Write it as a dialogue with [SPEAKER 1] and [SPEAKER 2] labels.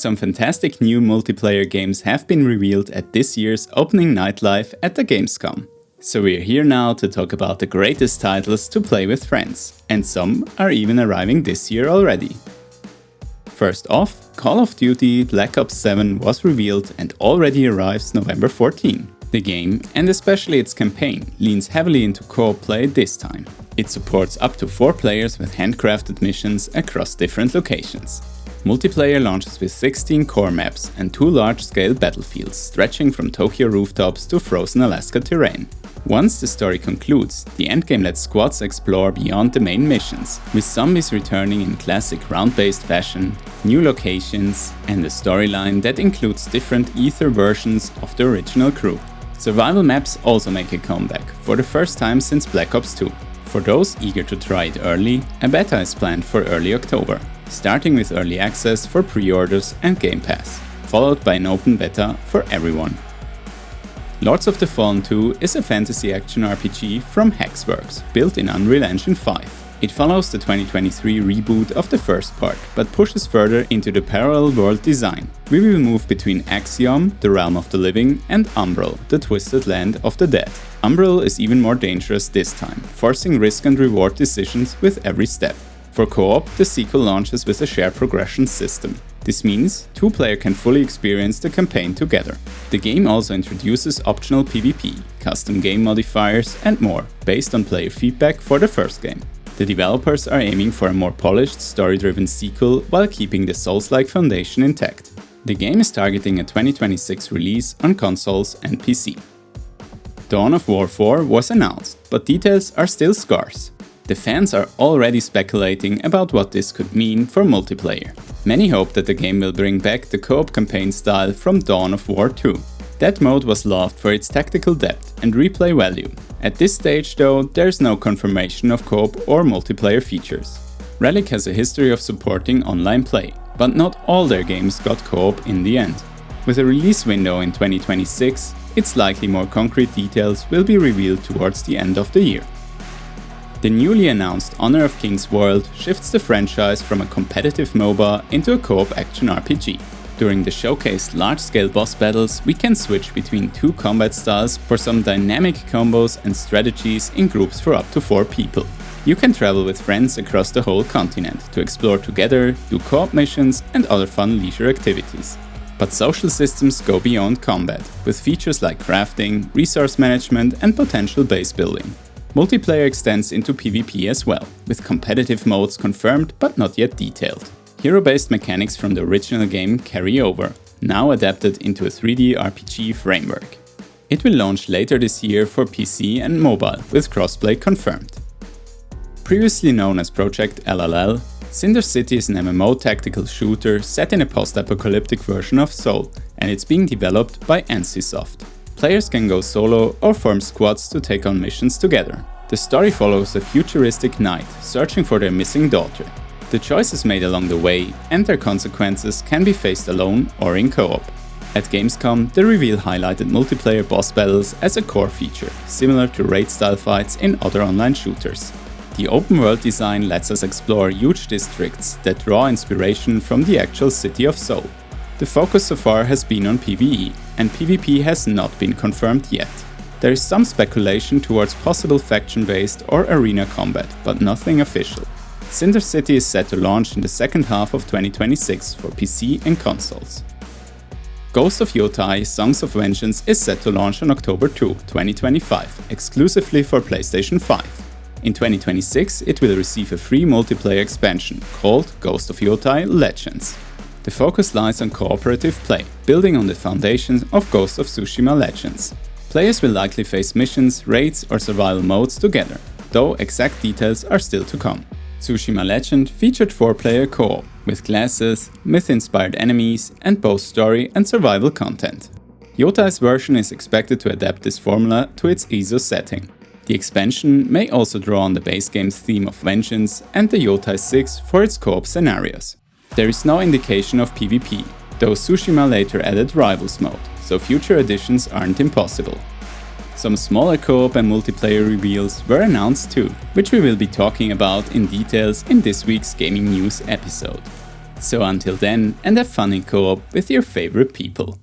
[SPEAKER 1] Some fantastic new multiplayer games have been revealed at this year's opening night live at the Gamescom. So we're here now to talk about the greatest titles to play with friends, and some are even arriving this year already. First off, Call of Duty Black Ops 7 was revealed and already arrives November 14. The game, and especially its campaign, leans heavily into co-op play this time. It supports up to 4 players with handcrafted missions across different locations. Multiplayer launches with 16 core maps and 2 large-scale battlefields stretching from Tokyo rooftops to frozen Alaska terrain. Once the story concludes, the endgame lets squads explore beyond the main missions, with zombies returning in classic round-based fashion, new locations, and a storyline that includes different Ether versions of the original crew. Survival maps also make a comeback, for the first time since Black Ops 2. For those eager to try it early, a beta is planned for early October, starting with early access for pre-orders and Game Pass, followed by an open beta for everyone. Lords of the Fallen 2 is a fantasy action RPG from Hexworks, built in Unreal Engine 5. It follows the 2023 reboot of the first part, but pushes further into the parallel world design. We will move between Axiom, the realm of the living, and Umbral, the twisted land of the dead. Umbral is even more dangerous this time, forcing risk and reward decisions with every step. For co-op, the sequel launches with a shared progression system. This means 2 players can fully experience the campaign together. The game also introduces optional PvP, custom game modifiers, and more, based on player feedback for the first game. The developers are aiming for a more polished, story-driven sequel while keeping the Souls-like foundation intact. The game is targeting a 2026 release on consoles and PC. Dawn of War 4 was announced, but details are still scarce. The fans are already speculating about what this could mean for multiplayer. Many hope that the game will bring back the co-op campaign style from Dawn of War 2. That mode was loved for its tactical depth and replay value. At this stage though, there's no confirmation of co-op or multiplayer features. Relic has a history of supporting online play, but not all their games got co-op in the end. With a release window in 2026, it's likely more concrete details will be revealed towards the end of the year. The newly announced Honor of Kings World shifts the franchise from a competitive MOBA into a co-op action RPG. During the showcased large-scale boss battles, we can switch between 2 combat styles for some dynamic combos and strategies in groups for up to 4 people. You can travel with friends across the whole continent to explore together, do co-op missions and other fun leisure activities. But social systems go beyond combat, with features like crafting, resource management and potential base building. Multiplayer extends into PvP as well, with competitive modes confirmed but not yet detailed. Hero-based mechanics from the original game carry over, now adapted into a 3D RPG framework. It will launch later this year for PC and mobile, with crossplay confirmed. Previously known as Project LLL, Cinder City is an MMO tactical shooter set in a post-apocalyptic version of Seoul, and it's being developed by NCSoft. Players can go solo or form squads to take on missions together. The story follows a futuristic knight searching for their missing daughter. The choices made along the way and their consequences can be faced alone or in co-op. At Gamescom, the reveal highlighted multiplayer boss battles as a core feature, similar to raid-style fights in other online shooters. The open world design lets us explore huge districts that draw inspiration from the actual city of Seoul. The focus so far has been on PvE, and PvP has not been confirmed yet. There is some speculation towards possible faction-based or arena combat, but nothing official. Cinder City is set to launch in the second half of 2026 for PC and consoles. Ghost of Yotai Songs of Vengeance is set to launch on October 2, 2025, exclusively for PlayStation 5. In 2026, it will receive a free multiplayer expansion called Ghost of Yotai Legends. The focus lies on cooperative play, building on the foundations of Ghost of Tsushima Legends. Players will likely face missions, raids or survival modes together, though exact details are still to come. Tsushima Legend featured 4-player co-op, with classes, myth-inspired enemies and both story and survival content. Yotai's version is expected to adapt this formula to its ESO setting. The expansion may also draw on the base game's theme of vengeance and the Yotai 6 for its co-op scenarios. There is no indication of PvP, though Tsushima later added Rivals mode, so future additions aren't impossible. Some smaller co-op and multiplayer reveals were announced too, which we will be talking about in details in this week's gaming news episode. So until then, and have fun in co-op with your favorite people.